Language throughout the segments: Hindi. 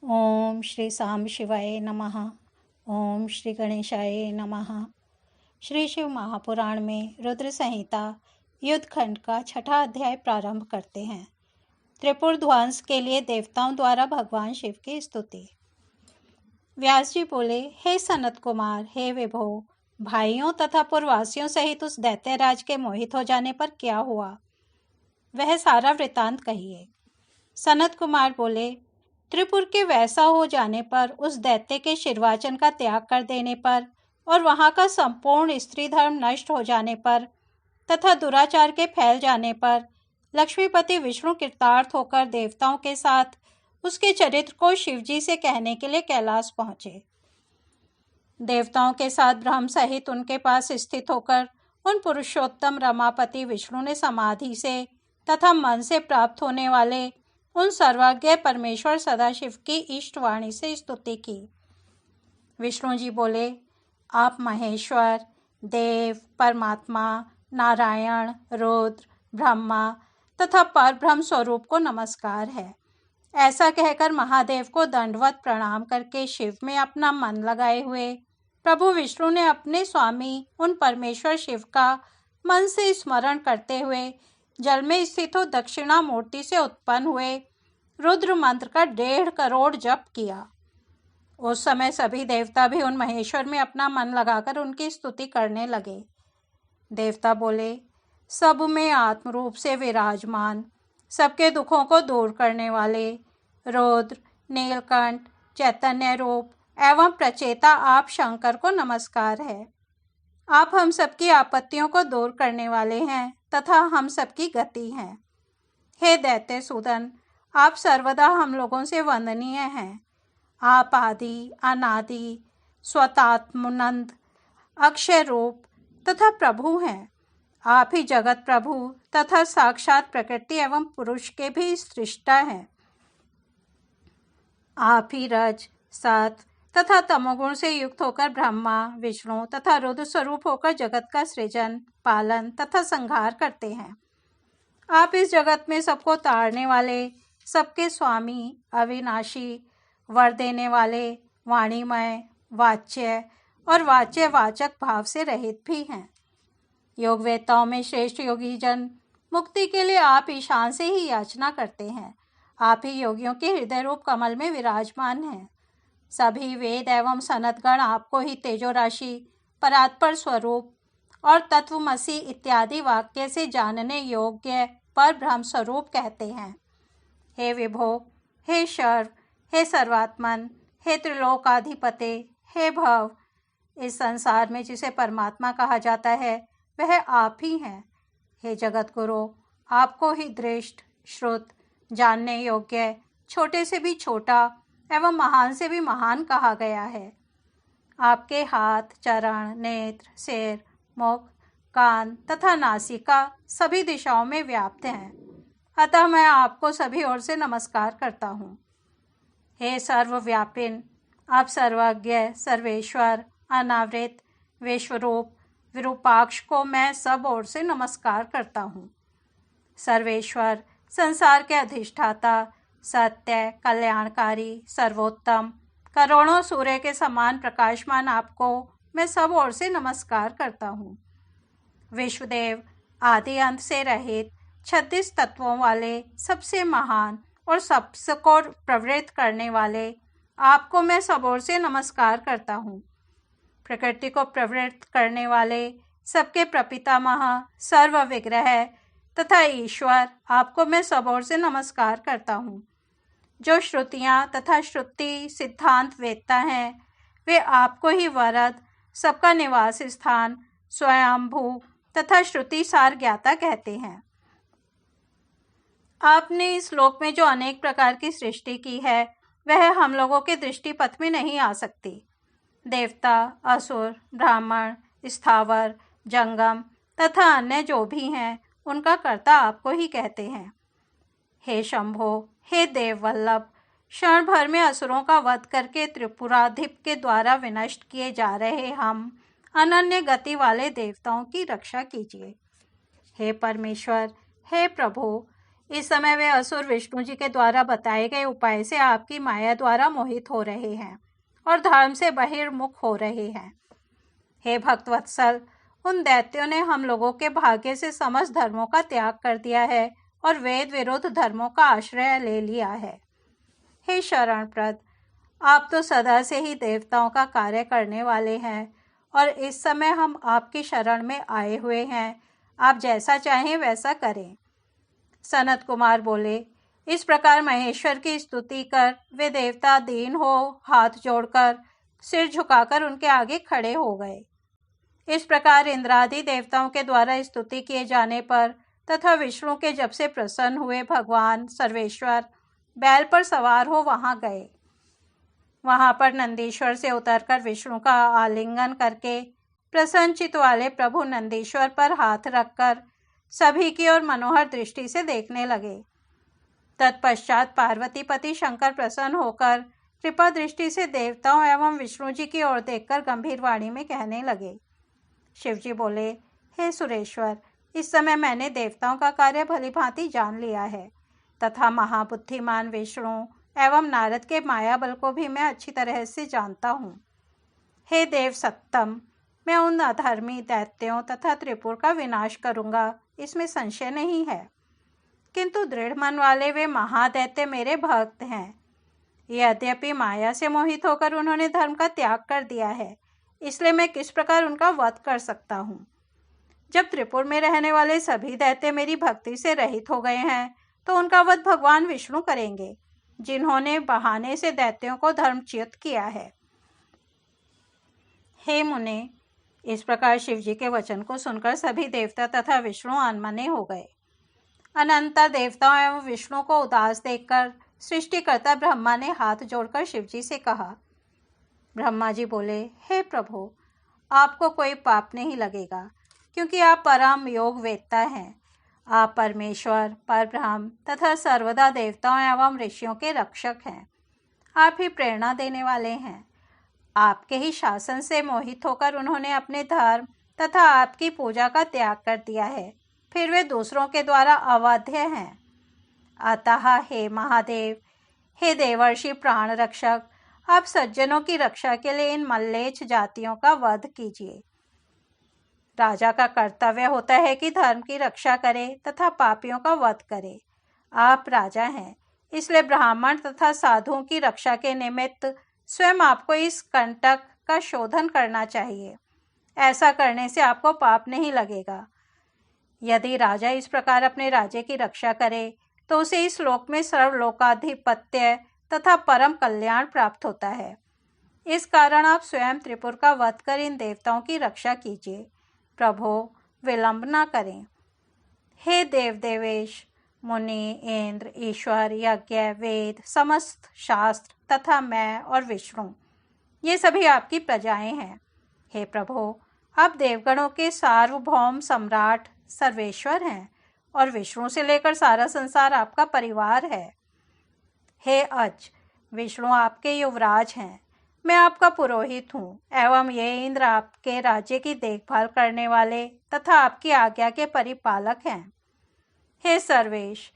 ओम श्री साम शिवाय नमः। ओम श्री गणेशाय नमः। श्री शिव महापुराण में रुद्र संहिता युद्ध खंड का 6ठा अध्याय प्रारंभ करते हैं। त्रिपुर ध्वंस के लिए देवताओं द्वारा भगवान शिव की स्तुति। व्यास जी बोले, हे सनत कुमार, हे विभो, भाइयों तथा पुरवासियों सहित उस दैत्यराज के मोहित हो जाने पर क्या हुआ, वह सारा वृतांत कहिए। सनत कुमार बोले, त्रिपुर के वैसा हो जाने पर, उस दैत्य के शिरवाचन का त्याग कर देने पर और वहां का संपूर्ण स्त्री धर्म नष्ट हो जाने पर तथा दुराचार के फैल जाने पर लक्ष्मीपति विष्णु कृतार्थ होकर देवताओं के साथ उसके चरित्र को शिवजी से कहने के लिए कैलाश पहुंचे। देवताओं के साथ ब्रह्म सहित उनके पास स्थित होकर उन पुरुषोत्तम रमापति विष्णु ने समाधि से तथा मन से प्राप्त होने वाले उन सर्वज्ञ परमेश्वर सदाशिव की इष्टवाणी से स्तुति की। विष्णु जी बोले, आप महेश्वर, देव, परमात्मा, नारायण, रुद्र, ब्रह्मा तथा परब्रह्म स्वरूप को नमस्कार है। ऐसा कहकर महादेव को दंडवत प्रणाम करके शिव में अपना मन लगाए हुए प्रभु विष्णु ने अपने स्वामी उन परमेश्वर शिव का मन से स्मरण करते हुए जल में स्थित हो दक्षिणा मूर्ति से उत्पन्न हुए रुद्र मंत्र का 1.5 करोड़ जप किया। उस समय सभी देवता भी उन महेश्वर में अपना मन लगाकर उनकी स्तुति करने लगे। देवता बोले, सब में आत्म रूप से विराजमान, सबके दुखों को दूर करने वाले रुद्र, नीलकंठ, चैतन्य रूप एवं प्रचेता आप शंकर को नमस्कार है। आप हम सबकी आपत्तियों को दूर करने वाले हैं तथा हम सबकी गति हैं। हे दैत्य सूदन, आप सर्वदा हम लोगों से वंदनीय हैं। आप आदि, अनादि, स्वतात्मनंद, अक्षय रूप तथा प्रभु हैं। आप ही जगत प्रभु तथा साक्षात प्रकृति एवं पुरुष के भी सृष्टा हैं। आप ही रज, सत तथा तमोगुण से युक्त होकर ब्रह्मा, विष्णु तथा रुद्र स्वरूप होकर जगत का सृजन, पालन तथा संहार करते हैं। आप इस जगत में सबको तारने वाले, सबके स्वामी, अविनाशी, वर देने वाले, वाणीमय, वाच्य और वाच्यवाचक भाव से रहित भी हैं। योग वेताओं में श्रेष्ठ योगी जन मुक्ति के लिए आप ईशान से ही याचना करते हैं। आप ही योगियों के हृदय रूप कमल में विराजमान हैं। सभी वेद एवं सनतगण आपको ही तेजो राशि, परात्पर स्वरूप और तत्वमसि इत्यादि वाक्य से जानने योग्य पर ब्रह्म स्वरूप कहते हैं। हे विभो, हे शर्व, हे सर्वात्मन, हे त्रिलोकाधिपते, हे भव, इस संसार में जिसे परमात्मा कहा जाता है वह आप ही हैं। हे जगत गुरु, आपको ही दृष्ट, श्रुत, जानने योग्य, छोटे से भी छोटा एवं महान से भी महान कहा गया है। आपके हाथ, चरण, नेत्र, सिर, मुख, कान तथा नासिका सभी दिशाओं में व्याप्त हैं। अतः मैं आपको सभी ओर से नमस्कार करता हूँ। हे सर्वव्यापिन, आप सर्वज्ञ, सर्वेश्वर, अनावृत, विश्वरूप, विरूपाक्ष को मैं सब ओर से नमस्कार करता हूँ। सर्वेश्वर, संसार के अधिष्ठाता, सत्य, कल्याणकारी, सर्वोत्तम, करोड़ों सूर्य के समान प्रकाशमान आपको मैं सब ओर से नमस्कार करता हूँ। विश्वदेव, आदि अंत से रहित 36 तत्वों वाले, सबसे महान और सबको प्रवृत्त करने वाले आपको मैं सब ओर से नमस्कार करता हूँ। प्रकृति को प्रवृत्त करने वाले, सबके प्रपितामह, सर्व विग्रह तथा ईश्वर आपको मैं सब ओर से नमस्कार करता हूँ। जो श्रुतियाँ तथा श्रुति सिद्धांत वेदता हैं, वे आपको ही वरद, सबका निवास स्थान, स्वयंभू तथा श्रुति सार ज्ञाता कहते हैं। आपने इस लोक में जो अनेक प्रकार की सृष्टि की है वह हम लोगों के दृष्टिपथ में नहीं आ सकती। देवता, असुर, ब्राह्मण, स्थावर, जंगम तथा अन्य जो भी हैं उनका कर्ता आपको ही कहते हैं। हे शंभो, हे देववल्लभ, क्षण भर में असुरों का वध करके त्रिपुराधिप के द्वारा विनष्ट किए जा रहे हम अनन्य गति वाले देवताओं की रक्षा कीजिए। हे परमेश्वर, हे प्रभु, इस समय वे असुर विष्णु जी के द्वारा बताए गए उपाय से आपकी माया द्वारा मोहित हो रहे हैं और धर्म से बहिर्मुख हो रहे हैं। हे भक्तवत्सल, उन दैत्यों ने हम लोगों के भाग्य से समस्त धर्मों का त्याग कर दिया है और वेद विरुद्ध धर्मों का आश्रय ले लिया है। हे शरणप्रद, आप तो सदा से ही देवताओं का कार्य करने वाले हैं और इस समय हम आपकी शरण में आए हुए हैं। आप जैसा चाहें वैसा करें। सनत कुमार बोले, इस प्रकार महेश्वर की स्तुति कर वे देवता दीन हो हाथ जोड़कर सिर झुकाकर उनके आगे खड़े हो गए। इस प्रकार इंद्रादि देवताओं के द्वारा स्तुति किए जाने पर तथा विष्णु के जब से प्रसन्न हुए भगवान सर्वेश्वर बैल पर सवार हो वहां गए। वहां पर नंदीश्वर से उतरकर विष्णु का आलिंगन करके प्रसन्नचित वाले प्रभु नंदीश्वर पर हाथ रखकर सभी की ओर मनोहर दृष्टि से देखने लगे। तत्पश्चात पार्वतीपति शंकर प्रसन्न होकर कृपा दृष्टि से देवताओं एवं विष्णु जी की ओर देखकर गंभीर वाणी में कहने लगे। शिवजी बोले, हे सुरेश्वर, इस समय मैंने देवताओं का कार्य भली भांति जान लिया है तथा महाबुद्धिमान विष्णु एवं नारद के माया बल को भी मैं अच्छी तरह से जानता हूँ। हे देव सत्तम, मैं उन अधर्मी दैत्यों तथा त्रिपुर का विनाश करूँगा, इसमें संशय नहीं है। किंतु दृढ़ मन वाले वे महादैत्य मेरे भक्त हैं। यद्यपि माया से मोहित होकर उन्होंने धर्म का त्याग कर दिया है, इसलिए मैं किस प्रकार उनका वध कर सकता हूँ। जब त्रिपुर में रहने वाले सभी दैत्य मेरी भक्ति से रहित हो गए हैं, तो उनका वध भगवान विष्णु करेंगे, जिन्होंने बहाने से दैत्यों को धर्मच्युत किया है। हे मुने, इस प्रकार शिवजी के वचन को सुनकर सभी देवता तथा विष्णु अनमने हो गए। अनंतर देवताओं एवं विष्णु को उदास देखकर सृष्टिकर्ता ब्रह्मा ने हाथ जोड़कर शिवजी से कहा। ब्रह्मा जी बोले, हे प्रभु, आपको कोई पाप नहीं लगेगा, क्योंकि आप परम योग वेत्ता हैं। आप परमेश्वर, परब्रह्म तथा सर्वदा देवताओं एवं ऋषियों के रक्षक हैं। आप ही प्रेरणा देने वाले हैं। आपके ही शासन से मोहित होकर उन्होंने अपने धर्म तथा आपकी पूजा का त्याग कर दिया है, फिर वे दूसरों के द्वारा अवध्य हैं। अतः हे महादेव, हे देवर्षि प्राण रक्षक, आप सज्जनों की रक्षा के लिए इन मल्लेच्छ जातियों का वध कीजिए। राजा का कर्तव्य होता है कि धर्म की रक्षा करे तथा पापियों का वध करे। आप राजा हैं, इसलिए ब्राह्मण तथा साधुओं की रक्षा के निमित्त स्वयं आपको इस कंटक का शोधन करना चाहिए। ऐसा करने से आपको पाप नहीं लगेगा। यदि राजा इस प्रकार अपने राज्य की रक्षा करे तो उसे इस लोक में सर्वलोकाधिपत्य तथा परम कल्याण प्राप्त होता है। इस कारण आप स्वयं त्रिपुर का वध कर इन देवताओं की रक्षा कीजिए। प्रभो, विलंब न करें। हे देव देवेश, मुनि, इंद्र, ईश्वर, यज्ञ, वेद, समस्त शास्त्र तथा मैं और विष्णु, ये सभी आपकी प्रजाएं हैं। हे प्रभो, आप देवगणों के सार्वभौम सम्राट सर्वेश्वर हैं और विष्णु से लेकर सारा संसार आपका परिवार है। हे अज, विष्णु आपके युवराज हैं। मैं आपका पुरोहित हूँ एवं ये इंद्र आपके राज्य की देखभाल करने वाले तथा आपकी आज्ञा के परिपालक हैं। हे सर्वेश,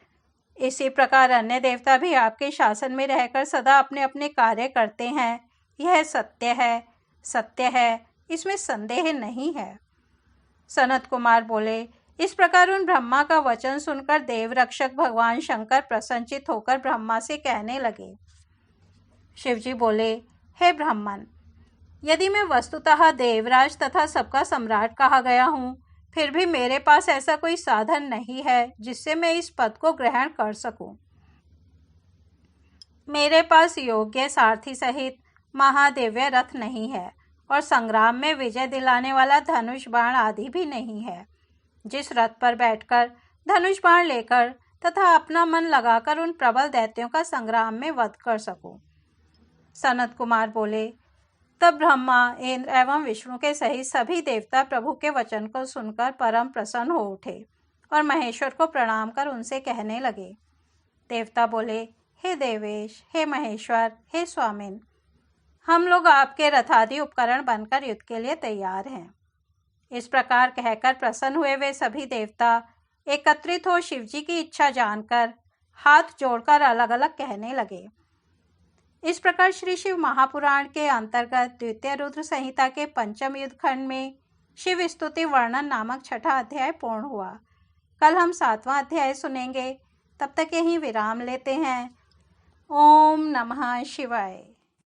इसी प्रकार अन्य देवता भी आपके शासन में रहकर सदा अपने अपने कार्य करते हैं। यह सत्य है, इसमें संदेह नहीं है। सनत कुमार बोले, इस प्रकार उन ब्रह्मा का वचन सुनकर देव रक्षक भगवान शंकर प्रसन्नचित होकर ब्रह्मा से कहने लगे। शिवजी बोले, हे ब्राह्मण, यदि मैं वस्तुतः देवराज तथा सबका सम्राट कहा गया हूँ, फिर भी मेरे पास ऐसा कोई साधन नहीं है जिससे मैं इस पद को ग्रहण कर सकूं। मेरे पास योग्य सारथी सहित महादिव्य रथ नहीं है और संग्राम में विजय दिलाने वाला धनुष बाण आदि भी नहीं है, जिस रथ पर बैठकर धनुष बाण लेकर तथा अपना मन लगाकर उन प्रबल दैत्यों का संग्राम में वध कर सकूं। सनत कुमार बोले, तब ब्रह्मा, इंद्र एवं विष्णु के सहित सभी देवता प्रभु के वचन को सुनकर परम प्रसन्न हो उठे और महेश्वर को प्रणाम कर उनसे कहने लगे। देवता बोले, हे देवेश, हे महेश्वर, हे स्वामिन, हम लोग आपके रथादि उपकरण बनकर युद्ध के लिए तैयार हैं। इस प्रकार कहकर प्रसन्न हुए वे सभी देवता एकत्रित हो शिवजी की इच्छा जानकर हाथ जोड़कर अलग अलग कहने लगे। इस प्रकार श्री शिव महापुराण के अंतर्गत द्वितीय रुद्र संहिता के पंचम युद्ध खंड में शिव स्तुति वर्णन नामक छठा अध्याय पूर्ण हुआ। कल हम 7वां अध्याय सुनेंगे। तब तक यहीं विराम लेते हैं। ओम नमः शिवाय।